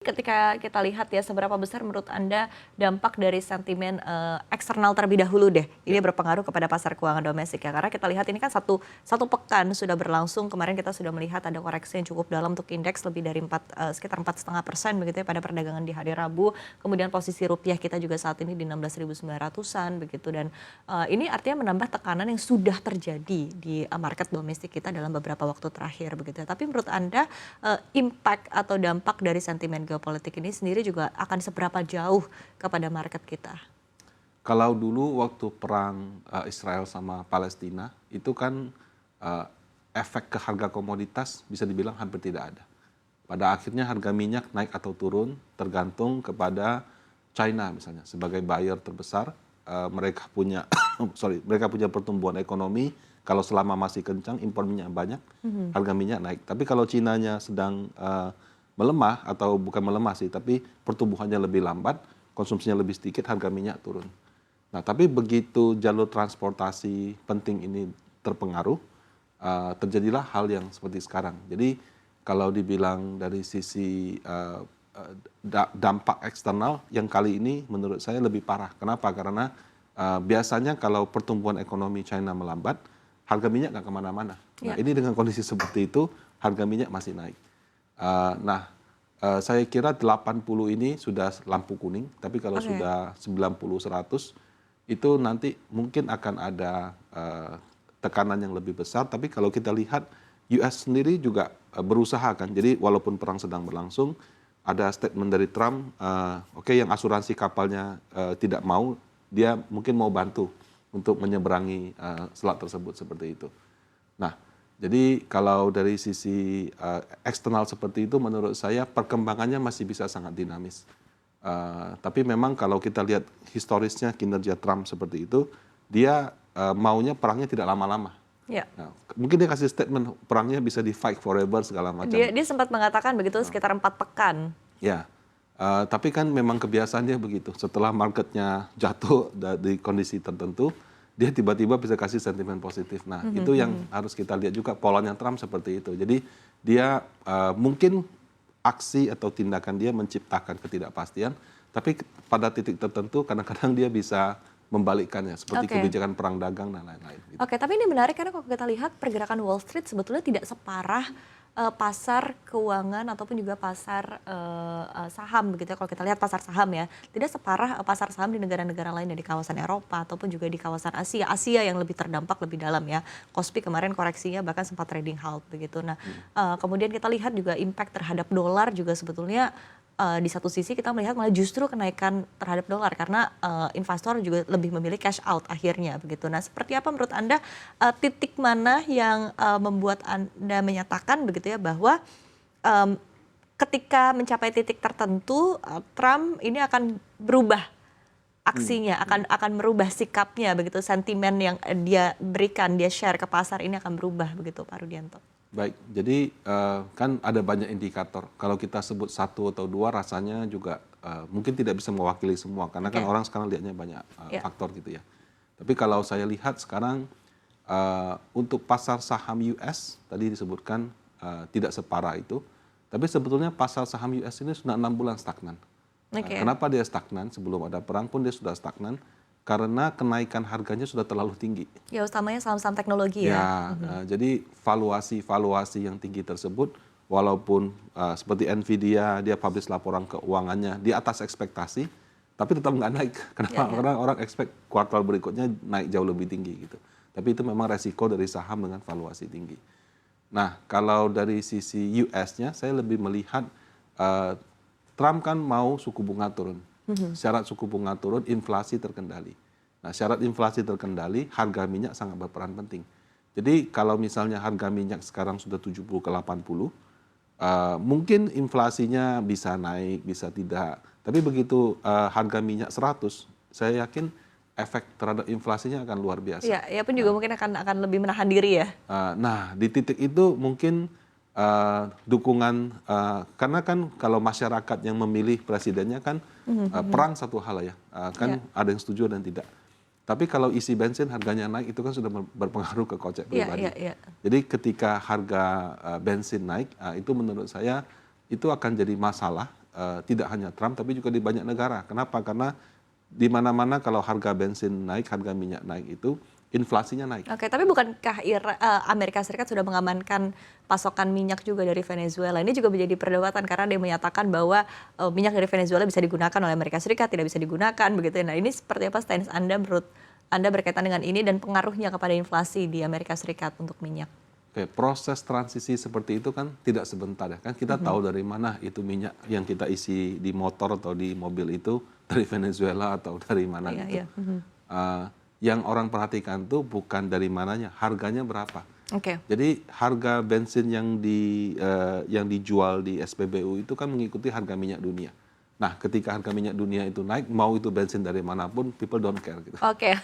Ketika kita lihat ya, seberapa besar menurut Anda dampak dari sentimen eksternal terlebih dahulu deh, ini Ya, berpengaruh kepada pasar keuangan domestik ya? Karena kita lihat ini kan satu pekan sudah berlangsung, kemarin kita sudah melihat ada koreksi yang cukup dalam untuk indeks lebih dari sekitar 4,5% begitu ya pada perdagangan di hari Rabu. Kemudian posisi rupiah kita juga saat ini di 16.900-an begitu, dan ini artinya menambah tekanan yang sudah terjadi di market domestik kita dalam beberapa waktu terakhir begitu ya. Tapi menurut Anda impact atau dampak dari sentimen geopolitik ini sendiri juga akan seberapa jauh kepada market kita? kalau dulu waktu perang Israel sama Palestina itu kan eh, efek ke harga komoditas bisa dibilang hampir tidak ada. Pada akhirnya harga minyak naik atau turun tergantung kepada China misalnya sebagai buyer terbesar. Mereka punya mereka punya pertumbuhan ekonomi. Kalau selama masih kencang impor minyak banyak, harga minyak naik. Tapi kalau Chinanya sedang melemah atau bukan melemah sih, tapi pertumbuhannya lebih lambat, konsumsinya lebih sedikit, harga minyak turun. Nah, tapi begitu jalur transportasi penting ini terpengaruh, terjadilah hal yang seperti sekarang. Jadi kalau dibilang dari sisi dampak eksternal, yang kali ini menurut saya lebih parah. Kenapa? Karena biasanya kalau pertumbuhan ekonomi China melambat, harga minyak nggak kemana-mana. Nah, Ya, ini dengan kondisi seperti itu, harga minyak masih naik. Saya kira 80 ini sudah lampu kuning, tapi kalau oke. sudah 90, 100, itu nanti mungkin akan ada tekanan yang lebih besar. Tapi kalau kita lihat US sendiri juga berusaha kan. Jadi walaupun perang sedang berlangsung, ada statement dari Trump, oke, yang asuransi kapalnya tidak mau, dia mungkin mau bantu untuk menyeberangi selat tersebut seperti itu. Nah, jadi kalau dari sisi eksternal seperti itu, menurut saya perkembangannya masih bisa sangat dinamis. Tapi memang kalau kita lihat historisnya kinerja Trump seperti itu, dia maunya perangnya tidak lama-lama. Ya. Nah, mungkin dia kasih statement perangnya bisa di fight forever segala macam. Dia sempat mengatakan begitu sekitar 4 pekan. Ya, tapi kan memang kebiasaannya begitu. Setelah marketnya jatuh di kondisi tertentu, dia tiba-tiba bisa kasih sentimen positif. Nah, itu yang harus kita lihat juga polanya Trump seperti itu. Jadi dia mungkin aksi atau tindakan dia menciptakan ketidakpastian, tapi pada titik tertentu kadang-kadang dia bisa membalikkannya, seperti Oke. kebijakan perang dagang dan lain-lain. Gitu. Oke, tapi ini menarik karena kalau kita lihat pergerakan Wall Street sebetulnya tidak separah pasar keuangan ataupun juga pasar saham begitu ya. Kalau kita lihat pasar saham ya, tidak separah pasar saham di negara-negara lain ya, di kawasan Eropa ataupun juga di kawasan Asia. Asia yang lebih terdampak lebih dalam ya. Kospi kemarin koreksinya bahkan sempat trading halt begitu. Nah, kemudian kita lihat juga impact terhadap dolar juga sebetulnya di satu sisi kita melihat malah justru kenaikan terhadap dolar karena investor juga lebih memilih cash out akhirnya begitu. Nah, seperti apa menurut Anda titik mana yang membuat Anda menyatakan begitu ya bahwa em, ketika mencapai titik tertentu Trump ini akan berubah aksinya, akan merubah sikapnya begitu, sentimen yang dia berikan, dia share ke pasar ini akan berubah begitu, Pak Rudianto. Baik, jadi kan ada banyak indikator. Kalau kita sebut satu atau dua, rasanya juga mungkin tidak bisa mewakili semua, karena kan Oke, orang sekarang lihatnya banyak ya, faktor gitu ya. Tapi kalau saya lihat sekarang untuk pasar saham US tadi disebutkan tidak separah itu, tapi sebetulnya pasar saham US ini sudah 6 bulan stagnan. oke, Kenapa dia stagnan? Sebelum ada perang pun dia sudah stagnan, karena kenaikan harganya sudah terlalu tinggi. ya utamanya saham-saham teknologi ya. Ya, jadi valuasi yang tinggi tersebut, walaupun seperti Nvidia, dia publish laporan keuangannya di atas ekspektasi, tapi tetap nggak naik. Ya, Kenapa? ya. Karena orang expect kuartal berikutnya naik jauh lebih tinggi gitu. Tapi itu memang resiko dari saham dengan valuasi tinggi. Nah, kalau dari sisi US-nya, saya lebih melihat eh, Trump kan mau suku bunga turun. Syarat suku bunga turun, inflasi terkendali. Nah, syarat inflasi terkendali, harga minyak sangat berperan penting. Jadi kalau misalnya harga minyak sekarang sudah 70 ke 80, mungkin inflasinya bisa naik, bisa tidak. Tapi begitu harga minyak 100, saya yakin efek terhadap inflasinya akan luar biasa. Iya, ya pun juga mungkin akan lebih menahan diri ya. Nah, di titik itu mungkin dukungan, karena kan kalau masyarakat yang memilih presidennya kan perang satu hal ya, kan Ya, ada yang setuju dan tidak. Tapi kalau isi bensin harganya naik itu kan sudah berpengaruh ke kocek iya, pribadi. iya, iya. Jadi ketika harga bensin naik, itu menurut saya itu akan jadi masalah tidak hanya Trump tapi juga di banyak negara. Kenapa? Karena di mana-mana kalau harga bensin naik, harga minyak naik itu inflasinya naik. Oke, tapi bukankah Amerika Serikat sudah mengamankan pasokan minyak juga dari Venezuela? Ini juga menjadi perdebatan karena dia menyatakan bahwa minyak dari Venezuela bisa digunakan oleh Amerika Serikat, tidak bisa digunakan begitu. Nah, ini seperti apa stance Anda menurut Anda berkaitan dengan ini dan pengaruhnya kepada inflasi di Amerika Serikat untuk minyak? Oke, proses transisi seperti itu kan tidak sebentar ya. Kan kita tahu dari mana itu minyak yang kita isi di motor atau di mobil itu dari Venezuela atau dari mana Iya, gitu. iya. Yang orang perhatikan tuh bukan dari mananya, harganya berapa. Oke. Jadi harga bensin yang dijual di SPBU itu kan mengikuti harga minyak dunia. Nah, ketika harga minyak dunia itu naik, mau itu bensin dari manapun, people don't care gitu. Oke.